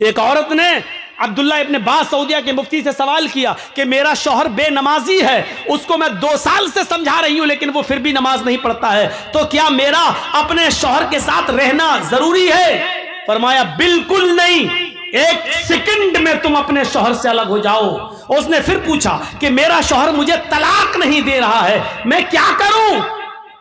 एक औरत ने अब्दुल्ला इब्ने बाज सऊदिया के मुफ्ती से सवाल किया कि मेरा शौहर बेनमाजी है, उसको मैं 2 साल से समझा रही हूं लेकिन वो फिर भी नमाज नहीं पढ़ता है, तो क्या मेरा अपने शौहर के साथ रहना जरूरी है? फरमाया बिल्कुल नहीं, 1 सेकंड में तुम अपने शौहर से अलग हो जाओ। उसने फिर पूछा कि मेरा शौहर मुझे तलाक नहीं दे रहा है, मैं क्या करूं?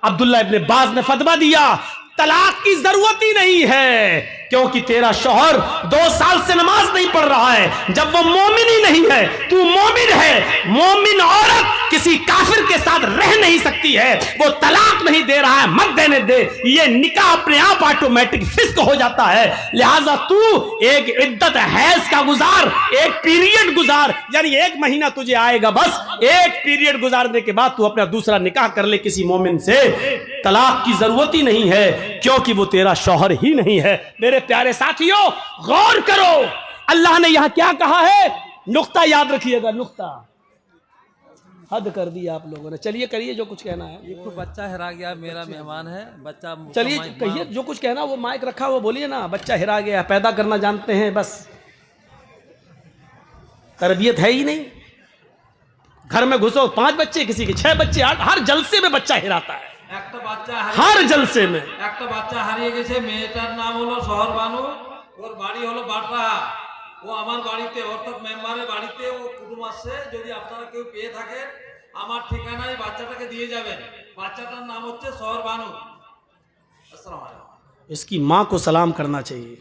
अब्दुल्ला इब्ने बाज ने फतवा दिया तलाक की जरूरत ही नहीं है, क्योंकि तेरा शौहर 2 साल से नमाज नहीं पढ़ रहा है। जब वो मोमिन ही नहीं है, तू मोमिन है। मोमिन औरत किसी काफिर के साथ रह नहीं सकती है। वो तलाक नहीं दे रहा है, मत देने दे, ये निकाह अपने आप ऑटोमेटिक फिस्क हो जाता है। लिहाजा तू एक इद्दत हैज का गुजार, एक पीरियड गुजार, यानी 1 महीना तुझे आएगा, बस 1 पीरियड गुजारने के बाद तू अपना दूसरा निकाह कर ले किसी मोमिन से। तलाक की जरूरत ही नहीं है, क्योंकि वो तेरा शौहर ही नहीं है। मेरे प्यारे साथियों, गौर करो अल्लाह ने यहां क्या कहा है, नुक्ता याद रखिएगा, नुक्ता। हद कर दी आप लोगों ने। चलिए करिए जो कुछ कहना है। एक तो बच्चा हेरा गया, मेरा मेहमान है बच्चा। चलिए कहिए जो कुछ कहना, वो माइक रखा हुआ बोलिए ना। बच्चा हेरा गया, पैदा करना जानते हैं, बस तरबियत है ही नहीं। घर में घुसो, 5 बच्चे, किसी के 6 बच्चे, 8, हर जलसे में बच्चा हेराता है। हर जलसे में একটা বাচ্চা হারিয়ে গেছে, মেয়েটার নাম হলো শহর বানু, ওর বাড়ি হলো বাটরা। ও আমার বাড়িতে, অর্থাৎ মেম্বারের বাড়িতে ও কুটুম আসছে। যদি আপনারা কেউ পেয়ে থাকেন আমার ঠিকানায় বাচ্চাটাকে দিয়ে যাবেন। বাচ্চাটার নাম হচ্ছে শহর বানু। अस्सलाम वालेकुम। इसकी माँ को सलाम करना चाहिए।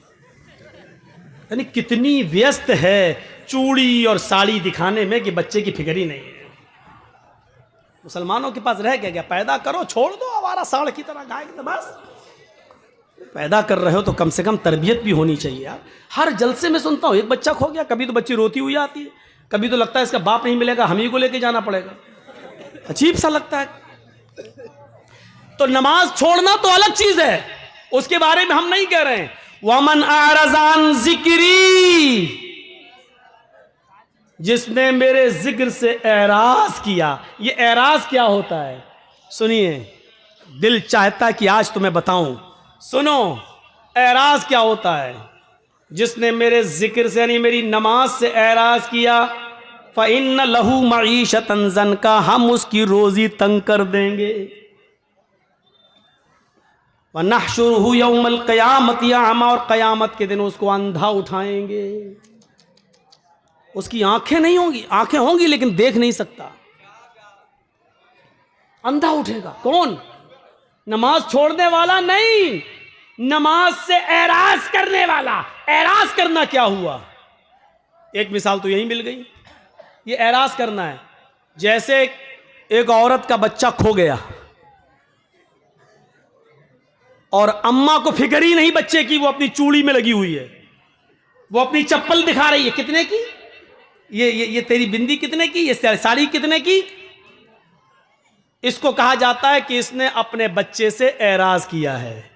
यानी कितनी व्यस्त है चूड़ी और साड़ी दिखाने में कि बच्चे की फिक्र ही नहीं है। मुसलमानों के पास रह गया, पैदा करो, छोड़ दो आवारा सांड की तरह, गाय की तरह। बस पैदा कर रहे हो तो कम से कम तरबियत भी होनी चाहिए यार। हर जलसे में सुनता हूँ एक बच्चा खो गया, कभी तो बच्ची रोती हुई आती है, कभी तो लगता है इसका बाप नहीं मिलेगा, हम ही को लेके जाना पड़ेगा। अजीब सा लगता है। तो नमाज छोड़ना तो अलग चीज है, उसके बारे में हम नहीं कह रहे हैं। वमन आरज़ान जिक्री, जिसने मेरे जिक्र से एराज किया। ये एराज क्या होता है सुनिए, दिल चाहता कि आज तुम्हें बताऊं। सुनो, एराज क्या होता है। जिसने मेरे जिक्र से यानी मेरी नमाज से एराज किया, फ़इन्न लहू मईशतन ज़नका, हम उसकी रोजी तंग कर देंगे। व नहशुरुहु यौमल क़यामति अमा, और क़यामत के दिन उसको अंधा उठाएंगे। उसकी आंखें नहीं होंगी, आंखें होंगी लेकिन देख नहीं सकता, अंधा उठेगा। कौन? नमाज छोड़ने वाला नहीं, नमाज से एराज करने वाला। एराज करना क्या हुआ? एक मिसाल तो यही मिल गई। ये एराज करना है, जैसे एक औरत का बच्चा खो गया और अम्मा को फिक्र ही नहीं बच्चे की, वो अपनी चूड़ी में लगी हुई है, वो अपनी चप्पल दिखा रही है, कितने की, ये तेरी बिंदी कितने की, ये साड़ी कितने की। इसको कहा जाता है कि इसने अपने बच्चे से एराज किया है।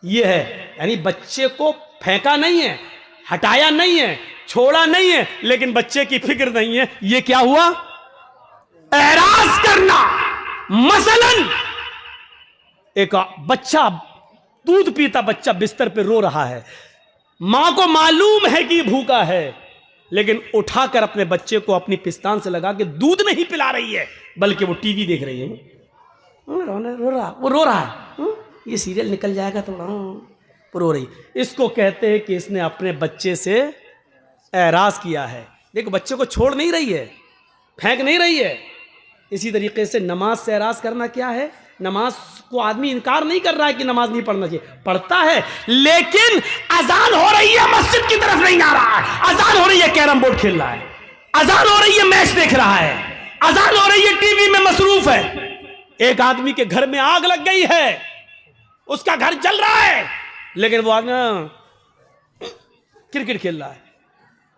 ये है, यानी बच्चे को फेंका नहीं है, हटाया नहीं है, छोड़ा नहीं है, लेकिन बच्चे की फिक्र नहीं है। ये क्या हुआ? एराज करना। मसलन एक बच्चा, दूध पीता बच्चा बिस्तर पे रो रहा है, मां को मालूम है कि भूखा है, लेकिन उठाकर अपने बच्चे को अपनी पिस्तान से लगा के दूध नहीं पिला रही है, बल्कि वो टीवी देख रही है। वो रो रहा है, ये सीरियल निकल जाएगा तो रो रही। इसको कहते हैं कि इसने अपने बच्चे से एराज किया है। देखो, बच्चे को छोड़ नहीं रही है, फेंक नहीं रही है। इसी तरीके से नमाज से एराज करना क्या है? नमाज को आदमी इनकार नहीं कर रहा है कि नमाज नहीं पढ़ना चाहिए, पढ़ता है, लेकिन अजान हो रही है मस्जिद की तरफ नहीं आ रहा है, अजान हो रही है कैरम बोर्ड खेल रहा है, अजान हो रही है मैच देख रहा है, अजान हो रही है टीवी में मसरूफ है। एक आदमी के घर में आग लग गई है, उसका घर जल रहा है, लेकिन वो आदमी क्रिकेट खेल रहा है,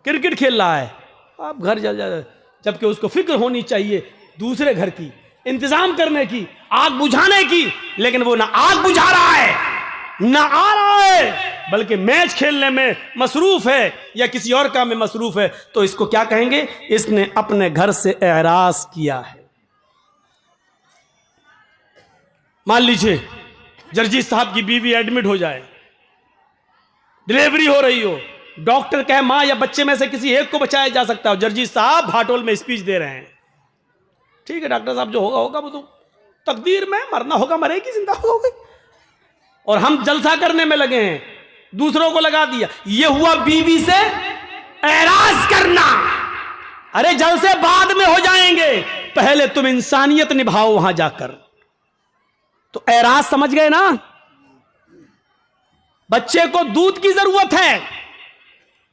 क्रिकेट खेल रहा है। अब घर जल जाए, जबकि उसको फिक्र होनी चाहिए दूसरे घर की, इंतजाम करने की, आग बुझाने की, लेकिन वो ना आग बुझा रहा है, ना आ रहा है, बल्कि मैच खेलने में मसरूफ है या किसी और काम में मसरूफ है। तो इसको क्या कहेंगे? इसने अपने घर से एराज किया है। मान लीजिए जर्जी साहब की बीवी एडमिट हो जाए, डिलीवरी हो रही हो, डॉक्टर कहे मां या बच्चे में से किसी एक को बचाया जा सकता है, जर्जी साहब भाटोल में स्पीच दे रहे हैं, ठीक है डॉक्टर साहब जो होगा होगा, वो तो तकदीर में, मरना होगा मरेगी, जिंदा होगी, और हम जलसा करने में लगे हैं, दूसरों को लगा दिया। ये हुआ बीवी से एराज करना। अरे जलसे बाद में हो जाएंगे, पहले तुम इंसानियत निभाओ वहां जाकर। तो एराज समझ गए ना? बच्चे को दूध की जरूरत है,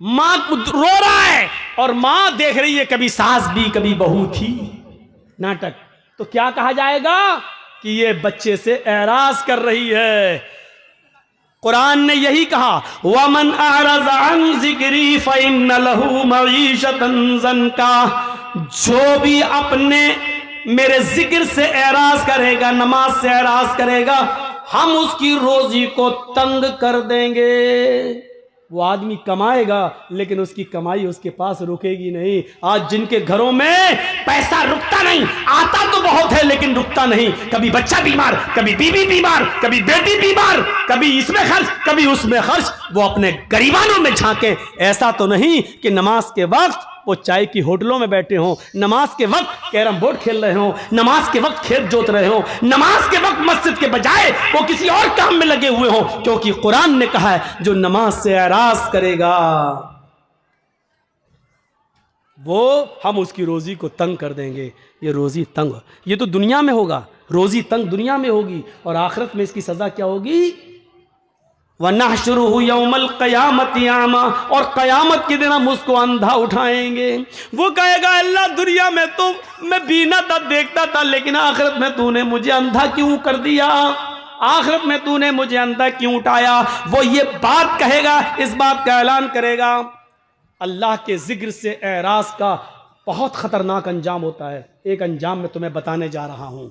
मां रो रहा है और मां देख रही है कभी सास भी कभी बहू थी, नाटक। तो क्या कहा जाएगा कि ये बच्चे से एराज कर रही है। कुरान ने यही कहा, वमन अरज़ अन ज़िक्री फ़इन्न लहू मईशतन ज़न्का, जो भी अपने मेरे जिक्र से एराज करेगा, नमाज से एराज करेगा, हम उसकी रोजी को तंग कर देंगे। वो आदमी कमाएगा लेकिन उसकी कमाई उसके पास रुकेगी नहीं। आज जिनके घरों में पैसा रुकता नहीं, आता तो बहुत है लेकिन रुकता नहीं, कभी बच्चा बीमार, कभी बीवी बीमार, कभी बेटी बीमार, कभी इसमें खर्च कभी उसमें खर्च, वो अपने गरीबानों में झांके। ऐसा तो नहीं कि नमाज के वक्त वो चाय की होटलों में बैठे हों, नमाज के वक्त कैरम बोर्ड खेल रहे हों, नमाज के वक्त खेत जोत रहे हों, नमाज के वक्त मस्जिद के बजाय वो किसी और काम में लगे हुए हों, क्योंकि कुरान ने कहा है जो नमाज से एराज करेगा वो हम उसकी रोजी को तंग कर देंगे। ये रोजी तंग, ये तो दुनिया में होगा, रोजी तंग दुनिया में होगी, और आखिरत में इसकी सजा क्या होगी? वनहशुरुहु यौमल क़यामति आमा, और क़यामत के दिन हम उसको अंधा उठाएंगे। वो कहेगा अल्लाह दुनिया में तो मैं बीना था, देखता था, लेकिन आखिरत में तूने मुझे अंधा क्यों कर दिया, आखिरत में तूने मुझे अंधा क्यों उठाया। वो ये बात कहेगा, इस बात का ऐलान करेगा। अल्लाह के जिक्र से एराज का बहुत खतरनाक अंजाम होता है। एक अंजाम मैं तुम्हें बताने जा रहा हूं।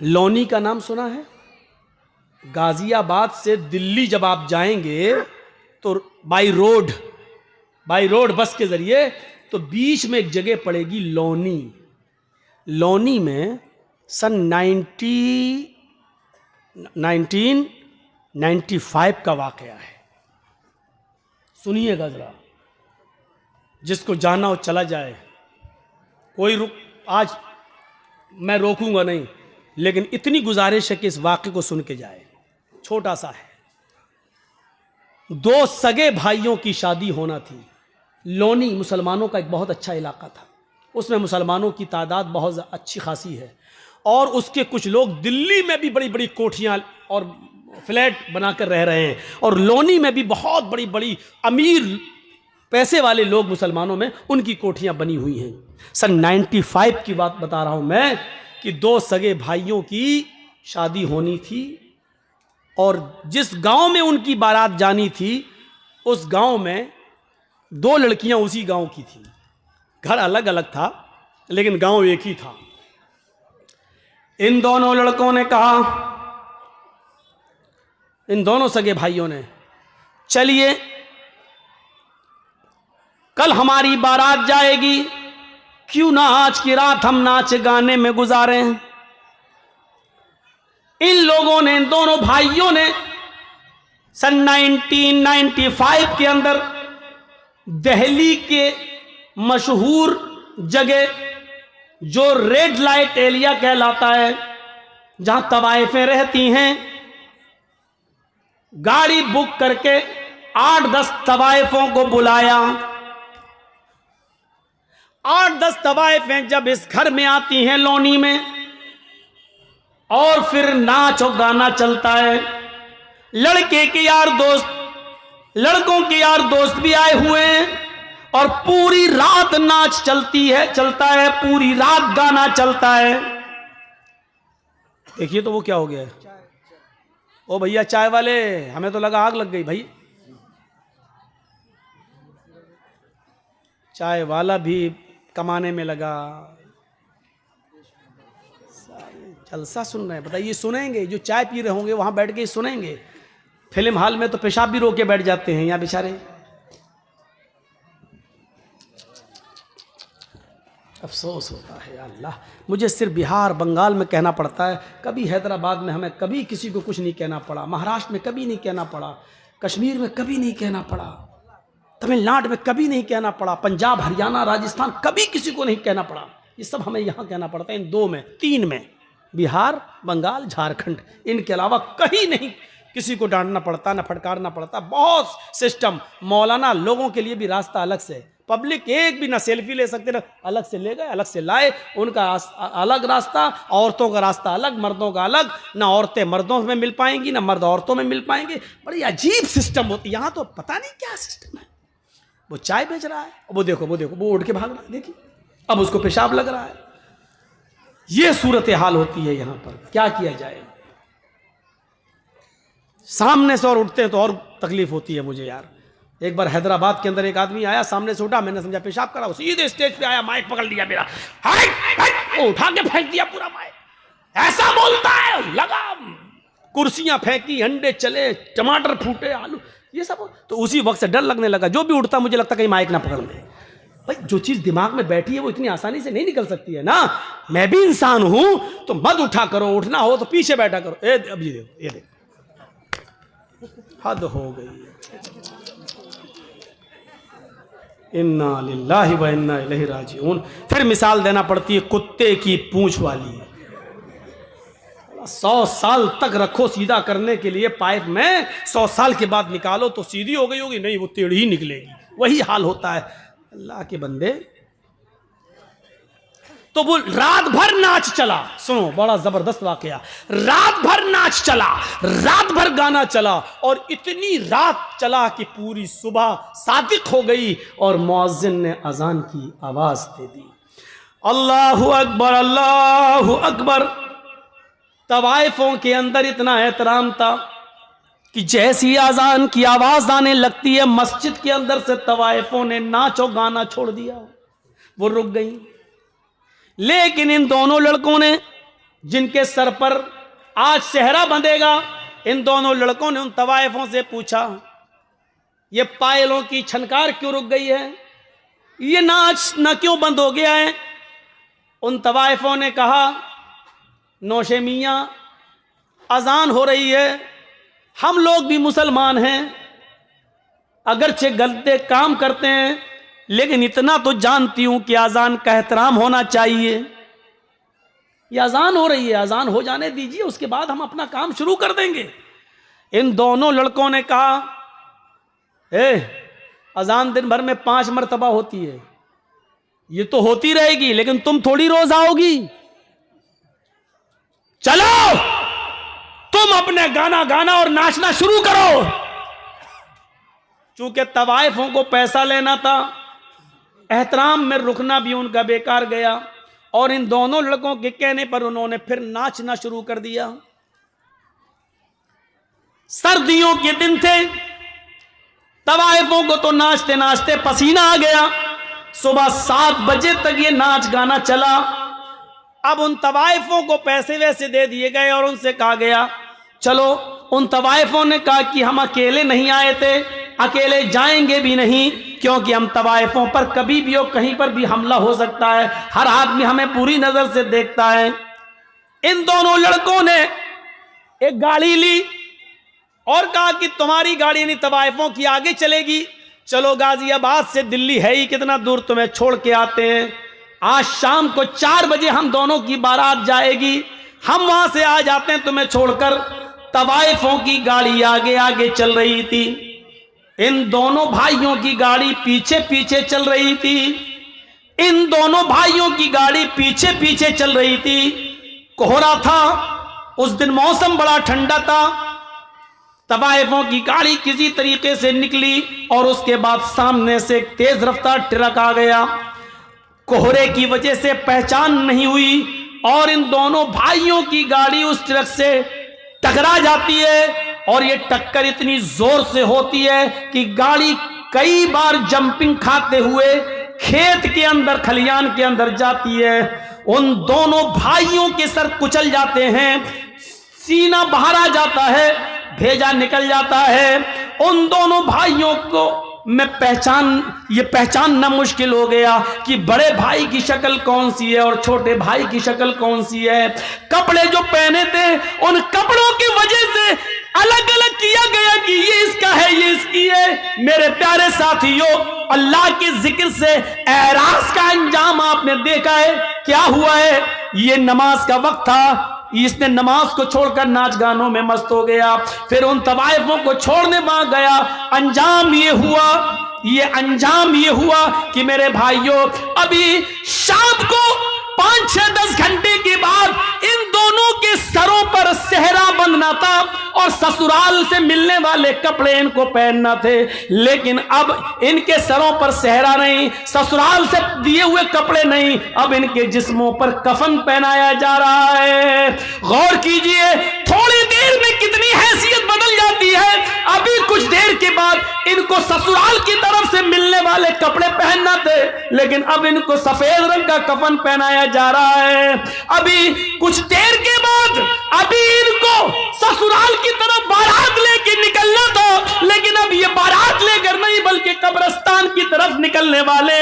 लोनी का नाम सुना है? गाजियाबाद से दिल्ली जब आप जाएंगे तो बाई रोड बस के जरिए, तो बीच में एक जगह पड़ेगी लोनी। लोनी में सन 1995 का वाकया है। सुनिएगा जरा, जिसको जाना हो चला जाए। आज मैं रोकूंगा नहीं, लेकिन इतनी गुजारिश है कि इस वाक़े को सुन के जाए। छोटा सा है, दो सगे भाइयों की शादी होना थी। लोनी मुसलमानों का एक बहुत अच्छा इलाका था, उसमें मुसलमानों की तादाद बहुत अच्छी खासी है, और उसके कुछ लोग दिल्ली में भी बड़ी बड़ी कोठियां और फ्लैट बनाकर रह रहे हैं, और लोनी में भी बहुत बड़ी बड़ी अमीर पैसे वाले लोग मुसलमानों में, उनकी कोठियां बनी हुई हैं। सन 95 की बात बता रहा हूं मैं, कि दो सगे भाइयों की शादी होनी थी, और जिस गांव में उनकी बारात जानी थी उस गांव में दो लड़कियां उसी गांव की थी। घर अलग अलग था लेकिन गांव एक ही था। इन दोनों लड़कों ने कहा, इन दोनों सगे भाइयों ने, चलिए कल हमारी बारात जाएगी, क्यों ना आज की रात हम नाच गाने में गुजारें। इन लोगों ने, इन दोनों भाइयों ने सन 1995 के अंदर दिल्ली के मशहूर जगह जो रेड लाइट एरिया कहलाता है, जहां तवाइफें रहती हैं, गाड़ी बुक करके 8-10 तवाइफों को बुलाया। 8-10 तवाइफें जब इस घर में आती हैं लोनी में, और फिर नाच और गाना चलता है। लड़के के यार दोस्त, लड़कों के यार दोस्त भी आए हुए हैं, और पूरी रात नाच चलता है, पूरी रात गाना चलता है। देखिए तो वो क्या हो गया है। ओ भैया चाय वाले, हमें तो लगा आग लग गई भाई। चाय वाला भी कमाने में लगा, जलसा सुन रहे हैं। बताइए सुनेंगे? जो चाय पी रहे होंगे वहां बैठ के सुनेंगे। फिल्म हॉल में तो पेशाब भी रोक के बैठ जाते हैं यहाँ बेचारे। अफसोस होता है अल्लाह, मुझे सिर्फ बिहार बंगाल में कहना पड़ता है, कभी हैदराबाद में हमें कभी किसी को कुछ नहीं कहना पड़ा, महाराष्ट्र में कभी नहीं कहना पड़ा, कश्मीर में कभी नहीं कहना पड़ा, तमिलनाडु में कभी नहीं कहना पड़ा, पंजाब हरियाणा राजस्थान कभी किसी को नहीं कहना पड़ा। ये सब हमें यहाँ कहना पड़ता है, इन 2 में 3 में, बिहार, बंगाल, झारखंड, इनके अलावा कहीं नहीं किसी को डांटना पड़ता, ना फटकारना पड़ता। बहुत सिस्टम। मौलाना लोगों के लिए भी रास्ता अलग से, पब्लिक एक भी ना सेल्फी ले सकते ना, अलग से ले गए, अलग से लाए, उनका अलग रास्ता, औरतों का रास्ता अलग, मर्दों का अलग, ना औरतें मर्दों में मिल पाएंगी ना मर्द औरतों में मिल पाएंगे। बड़ी अजीब सिस्टम होती है यहाँ तो, पता नहीं क्या सिस्टम है। वो चाय बेच रहा है, वो देखो वो उठ के भाग रहा है, देखिए अब उसको पेशाब लग रहा है। ये सूरत हाल होती है यहाँ पर, क्या किया जाए। सामने से और उठते हैं तो और तकलीफ होती है मुझे यार। एक बार हैदराबाद के अंदर एक आदमी आया, सामने से उठा, मैंने समझा पेशाब करा, सीधे स्टेज पे आया, माइक पकड़ लिया मेरा, वो उठा के फेंक दिया पूरा माइक। ऐसा बोलता है, लगा कुर्सियां फेंकी, अंडे चले, टमाटर फूटे, आलू, ये सब। तो उसी वक्त से डर लगने लगा, जो भी उठता मुझे लगता कहीं माइक ना पकड़ ले। भाई जो चीज दिमाग में बैठी है वो इतनी आसानी से नहीं निकल सकती है ना। मैं भी इंसान हूं, तो मत उठा करो, उठना हो तो पीछे बैठा करो। अब ये देखो, ये देखो, हद हो गई। इन्ना लिल्लाहि व इन्ना इलैहि राजिऊन। फिर मिसाल देना पड़ती है कुत्ते की पूंछ वाली। 100 साल तक रखो सीधा करने के लिए पाइप में, 100 साल के बाद निकालो तो सीधी हो गई होगी, नहीं वो टेढ़ी ही निकलेगी। वही हाल होता है अल्लाह के बंदे। तो वो रात भर नाच चला, सुनो बड़ा जबरदस्त वाकया। रात भर नाच चला, रात भर गाना चला, और इतनी रात चला कि पूरी सुबह सादिक हो गई और मुअज्जिन ने अजान की आवाज दे दी, अल्लाहु अकबर, अल्लाहु अकबर। तवाइफों के अंदर इतना एहतराम था कि जैसी अजान की आवाज आने लगती है, मस्जिद के अंदर से तवाइफों ने नाचो गाना छोड़ दिया, वो रुक गई। लेकिन इन दोनों लड़कों ने, जिनके सर पर आज सेहरा बंधेगा, इन दोनों लड़कों ने उन तवाइफों से पूछा, ये पायलों की छनकार क्यों रुक गई है, ये नाच न क्यों बंद हो गया है। उन तवाइफों ने कहा, नौशे मियां, अजान हो रही है, हम लोग भी मुसलमान हैं, अगरचे गलते काम करते हैं, लेकिन इतना तो जानती हूं कि अजान का एहतराम होना चाहिए। ये अजान हो रही है, अजान हो जाने दीजिए, उसके बाद हम अपना काम शुरू कर देंगे। इन दोनों लड़कों ने कहा, अजान दिन भर में 5 मरतबा होती है, ये तो होती रहेगी, लेकिन तुम थोड़ी रोज आओगी। चलो तुम अपने गाना गाना और नाचना शुरू करो। चूंकि तवाइफों को पैसा लेना था, एहतराम में रुकना भी उनका बेकार गया, और इन दोनों लड़कों के कहने पर उन्होंने फिर नाचना शुरू कर दिया। सर्दियों के दिन थे, तवाइफों को तो नाचते नाचते पसीना आ गया। सुबह 7 बजे तक ये नाच गाना चला। अब उन तवाइफों को पैसे वैसे दे दिए गए और उनसे कहा गया चलो। उन तवाइफों ने कहा कि हम अकेले नहीं आए थे, अकेले जाएंगे भी नहीं, क्योंकि हम तवाइफों पर कभी भी और कहीं पर भी हमला हो सकता है, हर आदमी हमें पूरी नजर से देखता है। इन दोनों लड़कों ने एक गाड़ी ली और कहा कि तुम्हारी गाड़ी यानी तवाइफों की आगे चलेगी, चलो गाजियाबाद से दिल्ली है ही कितना दूर, तुम्हें छोड़ के आते हैं। आज शाम को 4 बजे हम दोनों की बारात जाएगी, हम वहां से आ जाते हैं तुम्हें छोड़कर। तवाइफों की गाड़ी आगे आगे चल रही थी, इन दोनों भाइयों की गाड़ी पीछे पीछे चल रही थी। इन दोनों भाइयों की गाड़ी पीछे पीछे चल रही थी। कोहरा था, उस दिन मौसम बड़ा ठंडा था। तवाइफों की गाड़ी किसी तरीके से निकली और उसके बाद सामने से एक तेज रफ्तार ट्रक आ गया। कोहरे की वजह से पहचान नहीं हुई और इन दोनों भाइयों की गाड़ी उस ट्रक से टकरा जाती है, और ये टक्कर इतनी जोर से होती है कि गाड़ी कई बार जंपिंग खाते हुए खेत के अंदर, खलियान के अंदर जाती है। उन दोनों भाइयों के सर कुचल जाते हैं, सीना बाहर आ जाता है, भेजा निकल जाता है। उन दोनों भाइयों को मैं पहचानना मुश्किल हो गया कि बड़े भाई की शक्ल कौन सी है और छोटे भाई की शक्ल कौन सी है। कपड़े जो पहने थे उन कपड़ों की वजह से अलग अलग किया गया कि ये इसका है, ये इसकी है। मेरे प्यारे साथियों, अल्लाह के जिक्र से एराज का अंजाम आपने देखा है, क्या हुआ है। ये नमाज का वक्त था, इसने नमाज को छोड़कर नाच गानों में मस्त हो गया, फिर उन तवाइफों को छोड़ने वहां गया। अंजाम ये हुआ कि मेरे भाइयों, अभी शाम को 5-6-10 घंटे के बाद इन दोनों के सरों पर सेहरा बंधना था और ससुराल से मिलने वाले कपड़े इनको पहनना थे। लेकिन अब इनके सरों पर सेहरा नहीं, ससुराल से दिए हुए कपड़े नहीं, अब इनके जिस्मों पर कफन पहनाया जा रहा है। गौर कीजिए, थोड़ी देर में कितनी हैसियत बदल जाती है। अभी कुछ देर के बाद इनको ससुराल की तरफ से मिलने वाले कपड़े पहनना थे, लेकिन अब इनको सफेद रंग का कफन पहनाया जा रहा है। अभी कुछ देर के बाद अभी इनको ससुराल की तरफ बारात लेके निकलना था, लेकिन अब ये बारात लेकर नहीं बल्कि कब्रिस्तान की तरफ निकलने वाले।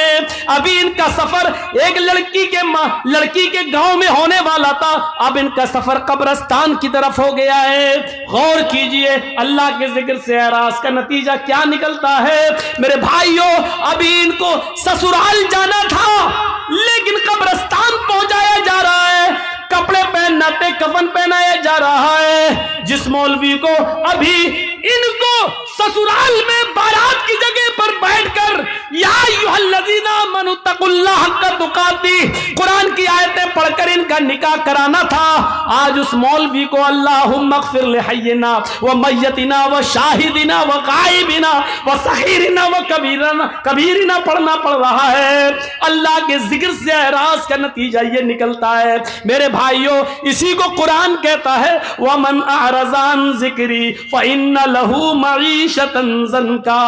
अभी इनका सफर एक लड़की के गांव में होने वाला था, अब इनका सफर कब्रिस्तान की तरफ हो गया है। गौर कीजिए, अल्लाह के जिक्र से एराज का नतीजा क्या निकलता है। मेरे भाइयों, अभी इनको ससुराल जाना था, लेकिन कब्रिस्तान पहुंचाया जा रहा है, कपड़े पहनना थे, कफन पहनाया जा रहा है। जिस मौलवी को अभी इनको ससुराल में बारात की जगह पर बैठकर या अय्युहल्लज़ीना आमनू तक़ुल्लाह हक़्क़ तुक़ातिह कुरान की आयतें पढ़कर इनका निकाह कराना था, आज उस मौलवी को अल्लाहुम्मा अग़फ़िर लिहय्यिना व मय्यतिना व शाहिदिना व गायबिना व सग़ीरिना व कबीरिना पढ़ना पड़ रहा है। अल्लाह के जिक्र से एराज का नतीजा ये निकलता है। मेरे भाइयों, इसी को कुरान कहता है, वमन अअरज़ा अन ज़िक्री फ़इन्न लहू मईशतन ज़न्का।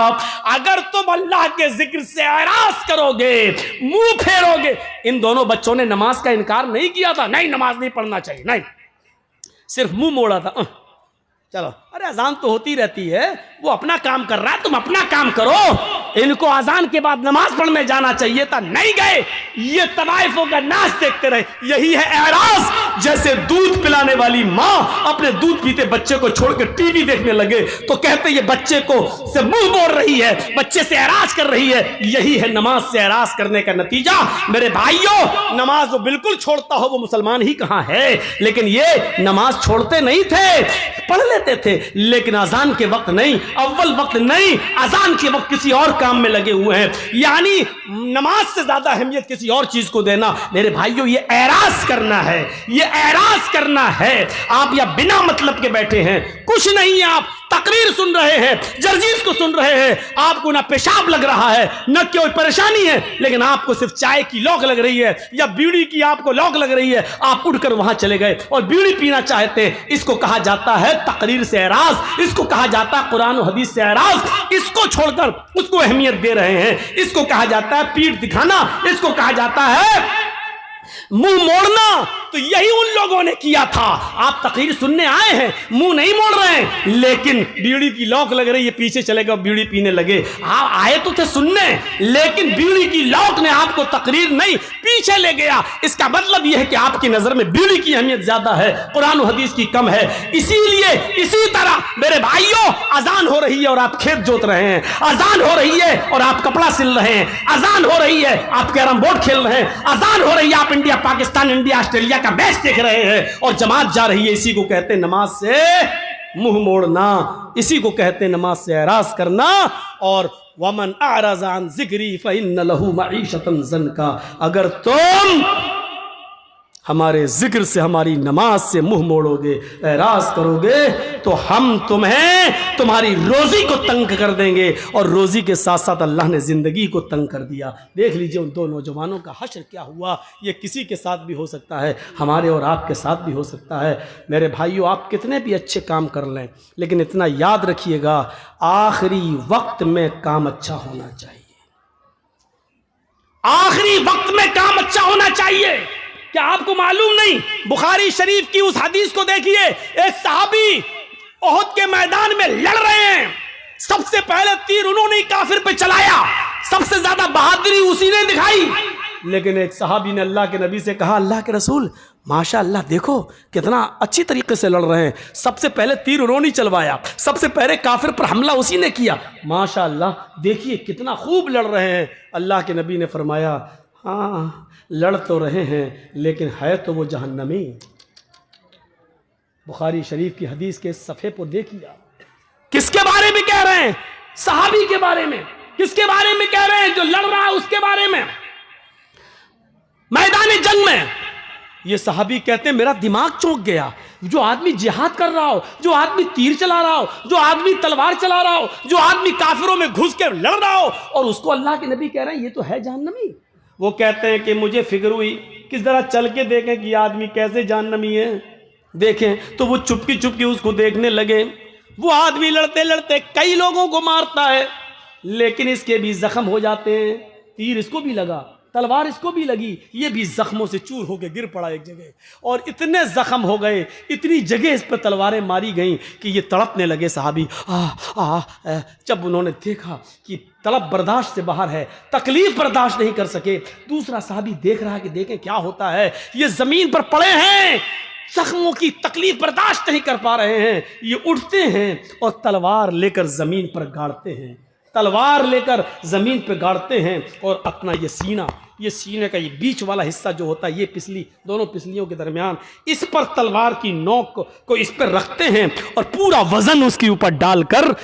अगर तुम अल्लाह के जिक्र से एराज करोगे, मुंह फेरोगे। इन दोनों बच्चों ने नमाज का इनकार नहीं किया था, नहीं नमाज नहीं पढ़ना चाहिए, नहीं, सिर्फ मुंह मोड़ा था। चलो, अरे अजान तो होती रहती है, वो अपना काम कर रहा है, तुम अपना काम करो। इनको अजान के बाद नमाज पढ़ने जाना चाहिए था, नहीं गए। ये तवाइफों का नाच देखते रहे। यही है एराज। जैसे दूध पिलाने वाली माँ अपने दूध पीते बच्चे को छोड़कर टीवी देखने लगे तो कहते ये बच्चे को से मुंह मोड़ रही है, बच्चे से एराज कर रही है। यही है नमाज से एराज करने का नतीजा। मेरे भाइयों, नमाज वो बिल्कुल छोड़ता हो वो मुसलमान ही कहाँ है, लेकिन ये नमाज छोड़ते नहीं थे, पढ़ लेते थे, लेकिन अजान के वक्त नहीं, अव्वल वक्त नहीं, अजान के वक्त किसी और काम में लगे हुए हैं। यानी नमाज से ज्यादा अहमियत किसी और चीज को देना। मेरे भाइयों, ये एराज करना है, ये एराज करना है। आप या बिना मतलब के बैठे हैं, कुछ नहीं, आप तकरीर सुन रहे हैं, जर्जीस को सुन रहे हैं, आपको ना पेशाब लग रहा है न कोई परेशानी है, लेकिन आपको सिर्फ चाय की लौक लग रही है या बीड़ी की आपको लौक लग रही है, आप उठकर वहां चले गए और बीड़ी पीना चाहते हैं। इसको कहा जाता है तकरीर से एराज, इसको कहा जाता है कुरान और हदीस से एराज। इसको छोड़कर उसको अहमियत दे रहे हैं, इसको कहा जाता है पीठ दिखाना, इसको कहा जाता है मुंह मोड़ना। तो यही उन लोगों ने किया था। आप तकरीर सुनने आए हैं, मुंह नहीं मोड़ रहे हैं, लेकिन बीड़ी की लौक लग रही है, पीछे चले गए, बीड़ी पीने लगे। आप आए तो थे सुनने, लेकिन बीड़ी की लौक ने आपको तकरीर नहीं, पीछे ले गया। इसका मतलब यह है कि आपकी नजर में बीड़ी की अहमियत ज्यादा है, कुरान और हदीस की कम है। इसीलिए इसी तरह मेरे भाइयों, अजान हो रही है और आप खेत जोत रहे हैं, अजान हो रही है और आप कपड़ा सिल रहे हैं, अजान हो रही है आप कैरम बोर्ड खेल रहे हैं, अजान हो रही है आप इंडिया पाकिस्तान, इंडिया ऑस्ट्रेलिया का मैच देख रहे हैं और जमात जा रही है। इसी को कहते हैं नमाज से मुंह मोड़ना, इसी को कहते हैं नमाज से एराज करना। और वमन अअरज़ा अन ज़िक्री फ़इन्न लहू मईशतन ज़न्का। अगर तुम हमारे जिक्र से, हमारी नमाज से मुंह मोड़ोगे, एराज करोगे, तो हम तुम्हें तुम्हारी रोजी को तंग कर देंगे। और रोजी के साथ साथ अल्लाह ने जिंदगी को तंग कर दिया। देख लीजिए उन दो नौजवानों का हश्र क्या हुआ। ये किसी के साथ भी हो सकता है, हमारे और आपके साथ भी हो सकता है। मेरे भाइयों, आप कितने भी अच्छे काम कर लें, लेकिन इतना याद रखिएगा, आखिरी वक्त में काम अच्छा होना चाहिए। आखिरी वक्त में काम अच्छा होना चाहिए। क्या आपको मालूम नहीं? बुखारी शरीफ की उस हदीस को देखिए। एक सहाबी ओहद के मैदान में लड़ रहे हैं, सबसे पहले तीर उन्होंने काफिर पे चलाया, सबसे ज्यादा बहादुरी उसी ने दिखाई। लेकिन एक सहाबी ने अल्लाह के नबी से कहा, अल्लाह के रसूल, माशाअल्लाह देखो कितना अच्छी तरीके से लड़ रहे हैं। सबसे पहले तीर उन्होंने चलवाया, सबसे पहले काफिर पर हमला उसी ने किया। माशाअल्लाह देखिए कितना खूब लड़ रहे हैं। अल्लाह के नबी ने फरमाया, हाँ लड़ तो रहे हैं लेकिन है तो वो जहन्नमी। बुखारी शरीफ की हदीस के सफ़े को देखिए। किसके बारे में कह रहे हैं? सहाबी के बारे में। किसके बारे में कह रहे हैं? जो लड़ रहा है उसके बारे में। मैदान जंग में ये सहाबी कहते हैं मेरा दिमाग चौंक गया। जो आदमी जिहाद कर रहा हो, जो आदमी तीर चला रहा हो, जो आदमी तलवार चला रहा हो, जो आदमी काफिरों में घुस के लड़ रहा हो, और उसको अल्लाह के नबी कह रहे हैं ये तो है जहन्नमी। वो कहते हैं कि मुझे फिक्र हुई कि जरा चल के देखें कि आदमी कैसे जहन्नमी है। देखें तो वो चुपकी चुपकी उसको देखने लगे। वो आदमी लड़ते लड़ते कई लोगों को मारता है, लेकिन इसके भी जख्म हो जाते हैं। तीर इसको भी लगा, तलवार इसको भी लगी, ये भी जख्मों से चूर होकर गिर पड़ा एक जगह। और इतने जख्म हो गए, इतनी जगह इस पर तलवारें मारी गईं कि ये तड़पने लगे सहाबी। जब उन्होंने देखा कि तलब बर्दाश्त से बाहर है, तकलीफ बर्दाश्त नहीं कर सके, दूसरा सहाबी देख रहा है कि देखें क्या होता है। ये जमीन पर पड़े हैं, जख्मों की तकलीफ बर्दाश्त नहीं कर पा रहे हैं। ये उठते हैं और तलवार लेकर जमीन पर गाड़ते हैं, तलवार लेकर जमीन पर गाड़ते हैं और अपना ये सीने का ये बीच वाला हिस्सा जो होता है, ये पिछली दोनों पिछलियों के दरमियान, इस पर तलवार की नोक को इस पर रखते हैं और पूरा वजन उसके ऊपर डालकर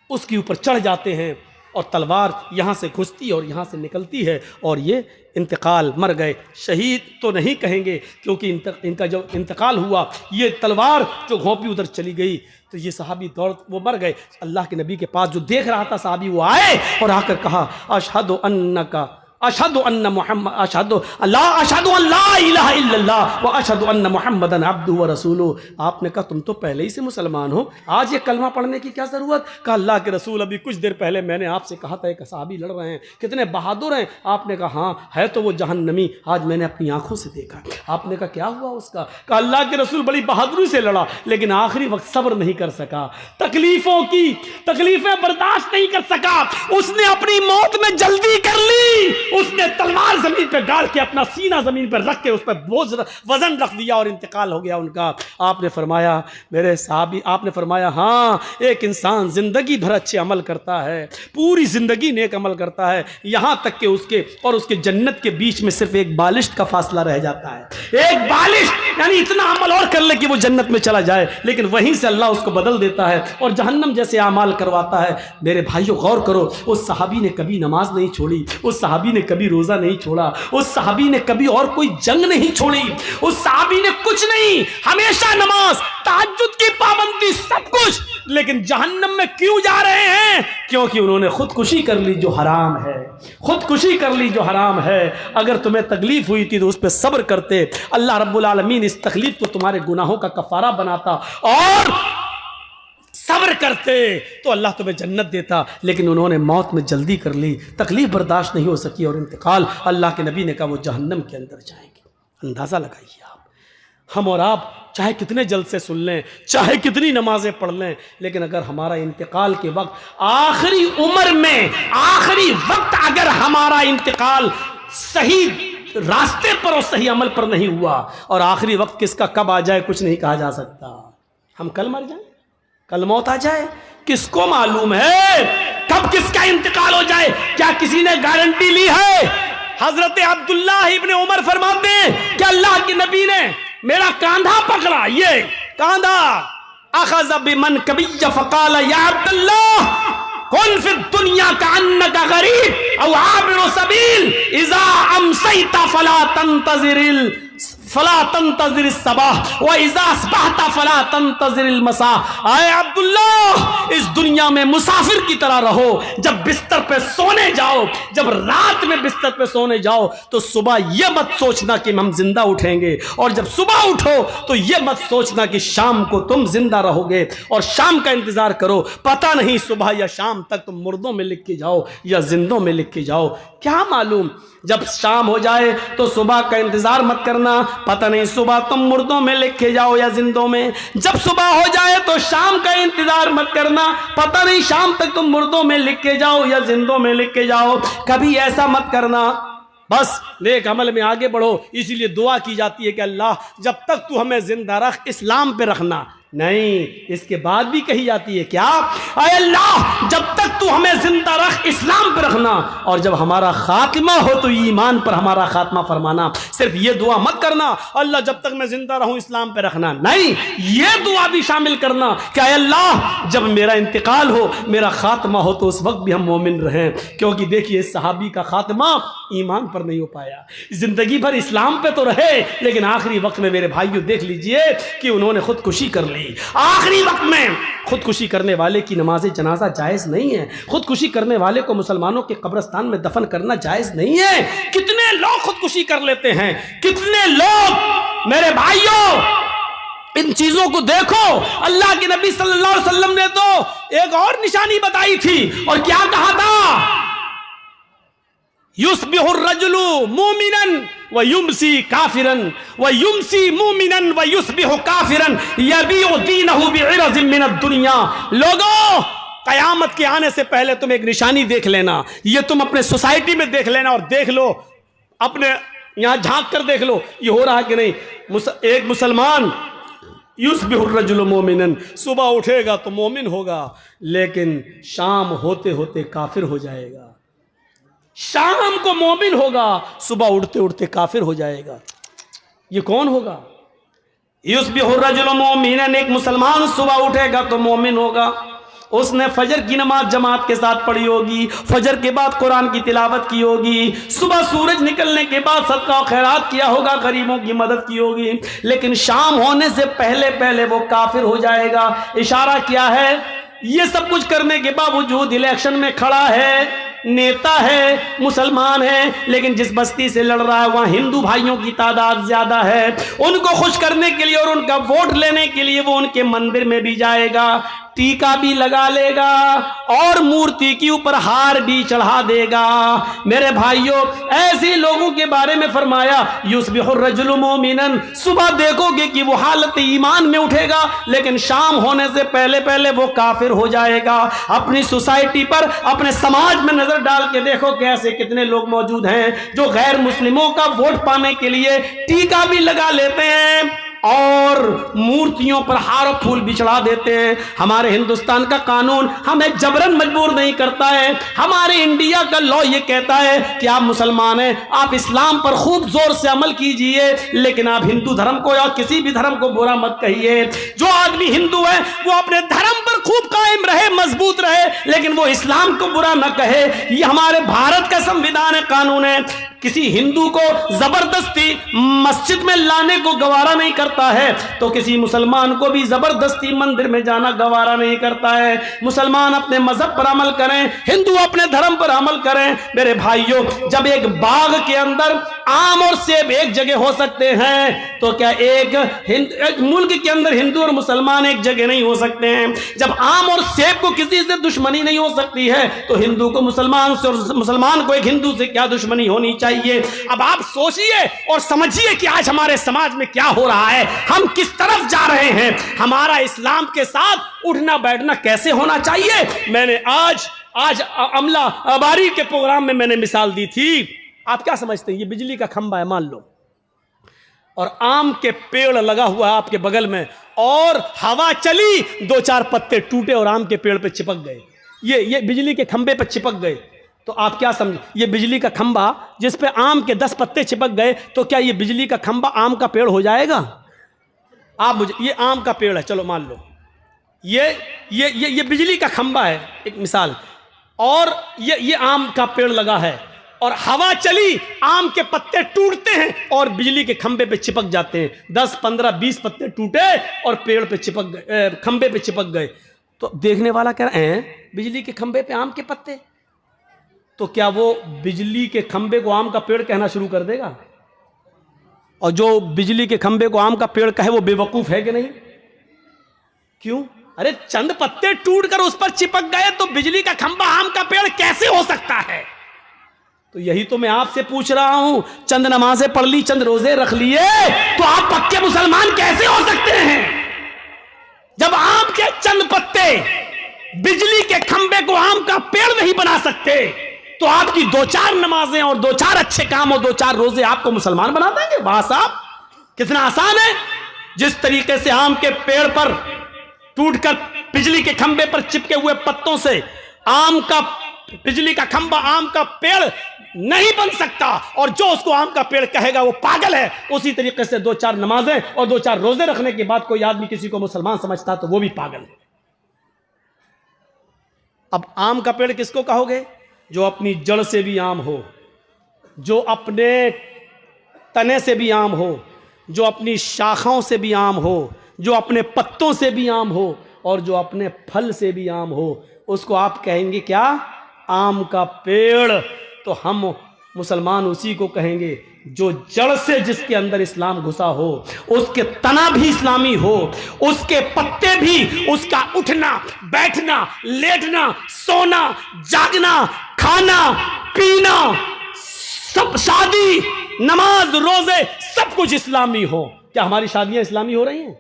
उसके ऊपर चढ़ जाते हैं। और तलवार यहाँ से घुसती है और यहाँ से निकलती है और ये इंतकाल, मर गए। शहीद तो नहीं कहेंगे क्योंकि इनका जो इंतकाल हुआ, ये तलवार जो घोंपी उधर चली गई तो ये सहाबी दौड़, वो मर गए। अल्लाह के नबी के पास जो देख रहा था सहाबी, वो आए और आकर कहा अशहदु अन्नका अशहदु अन्न मुहम्मद अशहदु अल्लाह इलाहा इल्लल्लाह व अशहदु अन्न मुहम्मदन अब्दुहु व रसूलुहु। आपने कहा तुम तो पहले ही से मुसलमान हो, आज ये कलमा पढ़ने की क्या ज़रूरत? कहा अल्लाह के रसूल अभी कुछ देर पहले मैंने आपसे कहा था एक सहाबी लड़ रहे हैं, कितने बहादुर हैं। आपने कहा हाँ है तो वो जहन्नमी, आज मैंने अपनी आंखों से देखा। आपने कहा क्या हुआ उसका? कहा अल्लाह के रसूल बड़ी बहादुरी से लड़ा लेकिन आखिरी वक्त सब्र नहीं कर सका, तकलीफें बर्दाश्त नहीं कर सका, उसने अपनी मौत में जल्दी कर ली। उसने तलवार जमीन पर गाड़ के अपना सीना जमीन पर रख के उस पर बोझ वजन रख दिया और इंतकाल हो गया उनका। आपने फरमाया मेरे साहबी, आपने फरमाया हाँ एक इंसान जिंदगी भर अच्छे अमल करता है, पूरी जिंदगी नेक अमल करता है, यहां तक कि उसके और उसके जन्नत के बीच में सिर्फ एक बालिश का फासला रह जाता है। एक बालिश यानी इतना अमल और कर ले कि वो जन्नत में चला जाए, लेकिन वहीं से अल्लाह उसको बदल देता है और जहन्नम जैसे अमाल करवाता है। मेरे भाइयों गौर करो, उस सहाबी ने कभी नमाज नहीं छोड़ी, उस सहाबी ने कभी रोजा नहीं छोड़ा, उस सहाबी ने कभी और कोई जंग नहीं छोड़ी, उस सहाबी ने कुछ नहीं, हमेशा नमाज, तहज्जुद की पाबंदी, सब कुछ। लेकिन जहन्नम में क्यों जा रहे हैं? क्योंकि उन्होंने खुदकुशी कर ली जो हराम है, खुदकुशी कर ली जो हराम है। अगर तुम्हें तकलीफ हुई थी तो उस पर सब्र करते, अल्लाह रब्बुल आलमीन इस तकलीफ को तुम्हारे गुनाहों का कफारा बनाता और सब्र करते तो अल्लाह तुम्हें जन्नत देता। लेकिन उन्होंने मौत में जल्दी कर ली, तकलीफ बर्दाश्त नहीं हो सकी और इंतकाल। अल्लाह के नबी ने कहा वो जहन्नम के अंदर जाएंगे। अंदाज़ा लगाइए आप, हम और आप चाहे कितने जल्द से सुन लें, चाहे कितनी नमाजें पढ़ लें, लेकिन अगर हमारा इंतकाल के वक्त, आखिरी उम्र में आखिरी वक्त अगर हमारा इंतकाल सही रास्ते पर और सही अमल पर नहीं हुआ, और आखिरी वक्त किसका कब आ जाए कुछ नहीं कहा जा सकता। हम कल मर जाए, कल मौत आ जाए, किसको मालूम है कब किसका इंतकाल हो जाए? क्या किसी ने गारंटी ली है? हजरत अब्दुल्लाह इब्ने उमर फरमाते हैं कि अल्लाह के नबी ने मेरा कांधा पकड़ा, ये कांधा, अखज़ बिमनकबी फक़ाल या अब्दुल्लाह कुन फी दुनिया का अन्नका गरीब औ आबिरु सबील इज़ा अमसैता फला तंतज़िर सबाह व इज़ा अस्बहता फला तंतज़िर मसा। आए अब्दुल्लाह, इस दुनिया में मुसाफिर की तरह रहो। जब बिस्तर पे सोने जाओ, जब रात में बिस्तर पे सोने जाओ तो सुबह यह मत सोचना कि हम जिंदा उठेंगे, और जब सुबह उठो तो यह मत सोचना कि शाम को तुम जिंदा रहोगे, और शाम का इंतजार करो, पता नहीं सुबह या शाम तक तुम मुर्दों में लिख के जाओ या जिंदों में लिख के जाओ, क्या मालूम। जब शाम हो जाए तो सुबह का इंतजार मत करना, पता नहीं सुबह तुम मुर्दों में लिखे जाओ या जिंदों में। जब सुबह हो जाए तो शाम का इंतजार मत करना, पता नहीं शाम तक तुम मुर्दों में लिखे जाओ या जिंदों में लिखे जाओ। कभी ऐसा मत करना बस नेक अमल में आगे बढ़ो। इसीलिए दुआ की जाती है कि अल्लाह जब तक तू हमें जिंदा रख इस्लाम पे रखना। नहीं, इसके बाद भी कही जाती है क्या, अय अल्लाह जब तक तू हमें जिंदा रख इस्लाम पे रखना, और जब हमारा खात्मा हो तो ईमान पर हमारा खात्मा फरमाना। सिर्फ ये दुआ मत करना अल्लाह जब तक मैं जिंदा रहूं इस्लाम पे रखना, नहीं, ये दुआ भी शामिल करना कि अय अल्लाह जब मेरा इंतकाल हो, मेरा खात्मा हो, तो उस वक्त भी हम मोमिन रहें। क्योंकि देखिए सहाबी का खात्मा ईमान पर नहीं हो पाया, जिंदगी भर इस्लाम पे तो रहे, लेकिन आखिरी वक्त में मेरे भाइयों देख लीजिए कि उन्होंने खुदकुशी कर ली। आखिरी वक्त में खुदकुशी करने वाले की नमाज जनाजा जायज नहीं है, खुदकुशी करने वाले को मुसलमानों के कब्रिस्तान में दफन करना जायज नहीं है। कितने लोग खुदकुशी कर लेते हैं, कितने लोग मेरे भाइयों, इन चीजों को देखो। अल्लाह के नबी सल्लल्लाहु अलैहि वसल्लम ने तो एक और निशानी बताई थी, और क्या कहा था, युस्बिहुर रजुलु मुमिनन व युमसी काफिरन व युमसी मुमिनन व युस्बिहु काफिरन यबीउ दीनहु बिइरज़िम मिनद दुनिया। लोगों, कयामत के आने से पहले तुम एक निशानी देख लेना, ये तुम अपने सोसाइटी में देख लेना, और देख लो अपने यहां झांक कर देख लो ये हो रहा है कि नहीं। एक मुसलमान युस्बिहुर रजुलु मुमिनन, सुबह उठेगा तो मोमिन होगा, लेकिन शाम होते होते काफिर हो जाएगा। शाम को मोमिन होगा, सुबह उठते उठते काफिर हो जाएगा। ये कौन होगा? युस्बिहुर रजुलु मुमिनन, एक मुसलमान सुबह उठेगा तो मोमिन होगा, उसने फजर की नमाज जमात के साथ पढ़ी होगी, फजर के बाद कुरान की तिलावत की होगी, सुबह सूरज निकलने के बाद सदका और खैरात किया होगा, गरीबों की मदद की होगी, लेकिन शाम होने से पहले पहले वो काफिर हो जाएगा। इशारा क्या है? ये सब कुछ करने के बावजूद इलेक्शन में खड़ा है, नेता है, मुसलमान है, लेकिन जिस बस्ती से लड़ रहा है वहां हिंदू भाइयों की तादाद ज्यादा है। उनको खुश करने के लिए और उनका वोट लेने के लिए वो उनके मंदिर में भी जाएगा, टीका भी लगा लेगा और मूर्ति के ऊपर हार भी चढ़ा देगा। मेरे भाइयों, ऐसे लोगों के बारे में फरमाया युस्बिहुर रजुलु मोमिनन, सुबह देखोगे कि वो हालत ईमान में उठेगा, लेकिन शाम होने से पहले पहले वो काफिर हो जाएगा। अपनी सोसाइटी पर, अपने समाज में नजर डाल के देखो कि ऐसे कितने लोग मौजूद हैं जो गैर मुस्लिमों का वोट पाने के लिए टीका भी लगा लेते हैं और मूर्तियों पर हार फूल भी चढ़ा देते हैं। हमारे हिंदुस्तान का कानून हमें जबरन मजबूर नहीं करता है। हमारे इंडिया का लॉ ये कहता है कि आप मुसलमान हैं, आप इस्लाम पर खूब जोर से अमल कीजिए, लेकिन आप हिंदू धर्म को या किसी भी धर्म को बुरा मत कहिए। जो आदमी हिंदू है वो अपने धर्म पर खूब कायम रहे, मजबूत रहे, लेकिन वो इस्लाम को बुरा न कहे। ये हमारे भारत का संविधान है, कानून है। किसी हिंदू को जबरदस्ती मस्जिद में लाने को गवारा नहीं करता है, तो किसी मुसलमान को भी जबरदस्ती मंदिर में जाना गवारा नहीं करता है। मुसलमान अपने मजहब पर अमल करें, हिंदू अपने धर्म पर अमल करें। मेरे भाइयों, जब एक बाग के अंदर आम और सेब एक जगह हो सकते हैं, तो क्या एक मुल्क के अंदर हिंदू और मुसलमान एक जगह नहीं हो सकते हैं? जब आम और सेब को किसी से दुश्मनी नहीं हो सकती है, तो हिंदू को मुसलमान से और मुसलमान को एक हिंदू से क्या दुश्मनी होनी चाहिए? अब आप सोचिए और समझिए कि आज हमारे समाज में क्या हो रहा है, हम किस तरफ जा रहे हैं, हमारा इस्लाम के साथ उठना बैठना कैसे होना चाहिए। मैंने आज अमला बारी के प्रोग्राम में मैंने मिसाल दी थी। आप क्या समझते हैं? ये बिजली का खंभा है मान लो, और आम के पेड़ लगा हुआ है आपके बगल में, और हवा चली, 2-4 पत्ते टूटे और आम के पेड़ पे चिपक गए, ये बिजली के खंभे पे चिपक गए। तो आप क्या समझ, ये बिजली का खंभा जिस पे आम के 10 पत्ते चिपक गए, तो क्या ये बिजली का खंभा आम का पेड़ हो जाएगा? आप मुझे, ये आम का पेड़ है, चलो मान लो ये बिजली का खंभा है, एक मिसाल, और ये आम का पेड़ लगा है, और हवा चली, आम के पत्ते टूटते हैं और बिजली के खंभे पे चिपक जाते हैं। 10, 15, 20 पत्ते टूटे और पेड़ पे चिपक गए, खंभे पे चिपक गए। तो देखने वाला कह रहा है बिजली के खंभे पे आम के पत्ते, तो क्या वो बिजली के खंभे को आम का पेड़ कहना शुरू कर देगा? और जो बिजली के खंभे को आम का पेड़ कहे वो बेवकूफ है कि नहीं? क्यों? अरे चंद पत्ते टूटकर उस पर चिपक गए तो बिजली का खंभा आम का पेड़ कैसे हो सकता है? तो यही तो मैं आपसे पूछ रहा हूं, चंद नमाजें पढ़ ली, चंद रोजे रख लिए, तो आप पक्के मुसलमान कैसे हो सकते हैं? जब आम के चंद पत्ते बिजली के खंभे को आम का पेड़ नहीं बना सकते, तो आपकी 2-4 नमाजें और 2-4 अच्छे काम और 2-4 रोजे आपको मुसलमान बना देंगे। वाह साहब, कितना आसान है। जिस तरीके से आम के पेड़ पर टूटकर बिजली के खंभे पर चिपके हुए पत्तों से आम का बिजली का खंभा आम का पेड़ नहीं बन सकता, और जो उसको आम का पेड़ कहेगा वो पागल है, उसी तरीके से 2-4 नमाजें और 2-4 रोजे रखने के बाद कोई आदमी किसी को मुसलमान समझता तो वो भी पागल है। अब आम का पेड़ किसको कहोगे? जो अपनी जड़ से भी आम हो, जो अपने तने से भी आम हो, जो अपनी शाखाओं से भी आम हो, जो अपने पत्तों से भी आम हो, और जो अपने फल से भी आम हो, उसको आप कहेंगे क्या? आम का पेड़। तो हम मुसलमान उसी को कहेंगे जो जड़ से, जिसके अंदर इस्लाम घुसा हो, उसके तना भी इस्लामी हो, उसके पत्ते भी, उसका उठना बैठना लेटना सोना जागना खाना पीना सब, शादी नमाज रोजे सब कुछ इस्लामी हो। क्या हमारी शादियां इस्लामी हो रही हैं?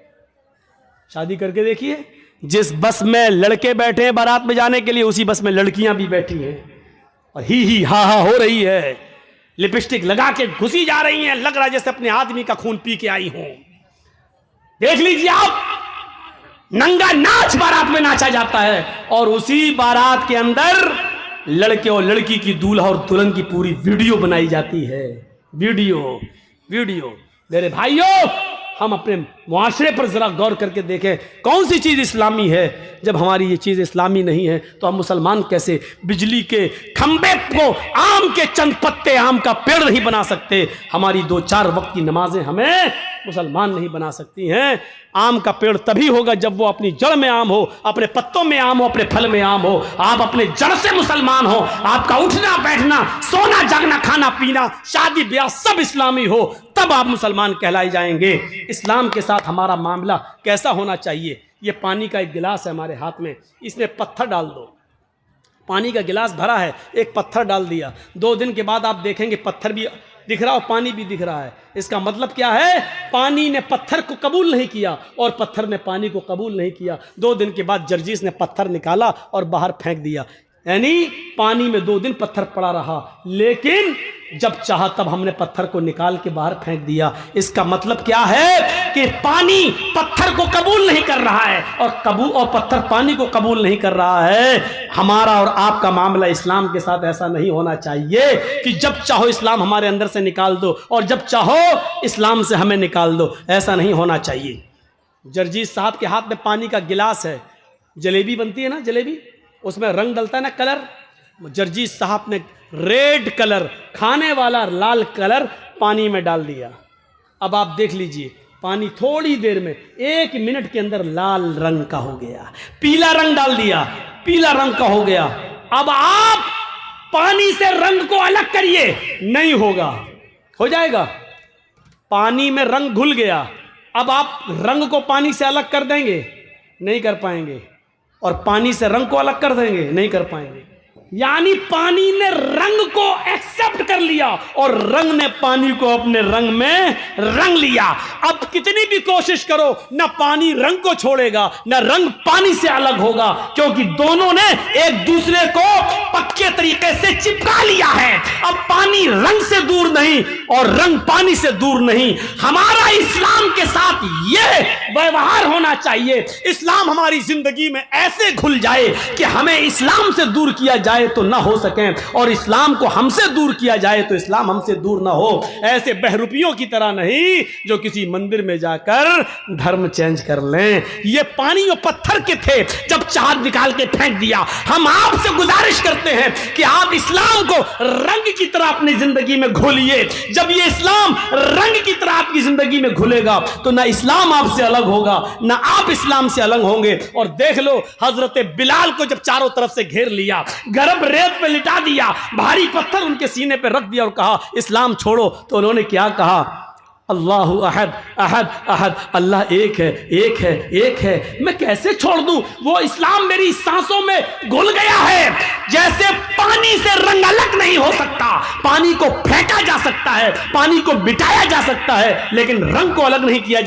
शादी करके देखिए, जिस बस में लड़के बैठे हैं बारात में जाने के लिए, उसी बस में लड़कियां भी बैठी हैं और ही हा हा हो रही है, लिपस्टिक लगा के घुसी जा रही हैं, लग रहा है जैसे अपने आदमी का खून पी के आई हों। देख लीजिए आप, नंगा नाच बारात में नाचा जाता है, और उसी बारात के अंदर लड़के और लड़की की दूल्हा और दुल्हन की पूरी वीडियो बनाई जाती है। वीडियो मेरे भाइयों, हम अपने मुआशरे पर जरा गौर करके देखें कौन सी चीज़ इस्लामी है। जब हमारी ये चीज़ इस्लामी नहीं है तो हम मुसलमान कैसे बिजली के खंबे को आम के चंद पत्ते आम का पेड़ नहीं बना सकते? हमारी 2-4 वक्त की नमाजें हमें मुसलमान नहीं बना सकती हैं। आम का पेड़ तभी होगा जब वो अपनी जड़ में आम हो, अपने पत्तों में आम हो, अपने फल में आम हो। आप अपने जड़ से मुसलमान हो, आपका उठना बैठना सोना जागना खाना पीना शादी ब्याह सब इस्लामी हो, तब आप मुसलमान कहलाए जाएंगे। इस्लाम के साथ हमारा मामला कैसा होना चाहिए? ये पानी का एक गिलास है हमारे हाथ में, इसमें पत्थर डाल दो। पानी का गिलास भरा है, एक पत्थर डाल दिया, 2 दिन के बाद आप देखेंगे पत्थर भी दिख रहा और पानी भी दिख रहा है। इसका मतलब क्या है? पानी ने पत्थर को कबूल नहीं किया और पत्थर ने पानी को कबूल नहीं किया। 2 दिन के बाद जर्जीस ने पत्थर निकाला और बाहर फेंक दिया, यानी पानी में 2 दिन पत्थर पड़ा रहा, लेकिन जब चाहा तब हमने पत्थर को निकाल के बाहर फेंक दिया। इसका मतलब क्या है कि पानी पत्थर को कबूल नहीं कर रहा है और पत्थर पानी को कबूल नहीं कर रहा है। हमारा और आपका मामला इस्लाम के साथ ऐसा नहीं होना चाहिए कि जब चाहो इस्लाम हमारे अंदर से निकाल दो और जब चाहो इस्लाम से हमें निकाल दो, ऐसा नहीं होना चाहिए। जर्जीस साहब के हाथ में पानी का गिलास है, जलेबी बनती है ना, जलेबी उसमें रंग डलता है ना, कलर। जर्जीस साहब ने रेड कलर, खाने वाला लाल कलर पानी में डाल दिया। अब आप देख लीजिए, पानी थोड़ी देर में 1 मिनट के अंदर लाल रंग का हो गया। पीला रंग डाल दिया, पीला रंग का हो गया। अब आप पानी से रंग को अलग करिए, नहीं होगा। हो जाएगा? पानी में रंग घुल गया, अब आप रंग को पानी से अलग कर देंगे? नहीं कर पाएंगे। और पानी से रंग को अलग कर देंगे? नहीं कर पाएंगे। यानी पानी ने रंग को एक्सेप्ट कर लिया और रंग ने पानी को अपने रंग में रंग लिया। अब कितनी भी कोशिश करो, ना पानी रंग को छोड़ेगा ना रंग पानी से अलग होगा, क्योंकि दोनों ने एक दूसरे को पक्के तरीके से चिपका लिया है। अब पानी रंग से दूर नहीं और रंग पानी से दूर नहीं। हमारा इस्लाम के साथ यह व्यवहार होना चाहिए। इस्लाम हमारी जिंदगी में ऐसे घुल जाए कि हमें इस्लाम से दूर किया जाए तो ना हो सके, और इस्लाम को हमसे दूर किया जाए तो इस्लाम हमसे दूर ना हो। ऐसे बहरूपियों की तरह नहीं जो किसी मंदिर में जाकर धर्म चेंज कर लें। ये पानी और पत्थर के थे, जब चाह निकाल के फेंक दिया। हम आपसे गुजारिश करते हैं कि आप इस्लाम को रंग की तरह अपनी जिंदगी में घोलिए। जब ये इस्लाम रंग की तरह आपकी जिंदगी में घुलेगा तो ना इस्लाम आपसे अलग होगा ना आप इस्लाम से अलग होंगे। और देख लो, हजरत बिलाल को जब चारों तरफ से घेर लिया, गरम रेत पे लिटा दिया, भारी पत्थर उनके सीने पे रख दिया और कहा इस्लाम छोड़ो, तो उन्होंने क्या कहा? अल्लाहु अहद अहद अहद, अल्लाह एक है एक है एक है, मैं कैसे छोड़ दूं? वो इस्लाम मेरी सांसों में घुल गया है। जैसे पानी से रंग अलग नहीं हो सकता, पानी को फेंका जा सकता है, पानी को मिटाया जा सकता है, लेकिन रंग को अलग नहीं किया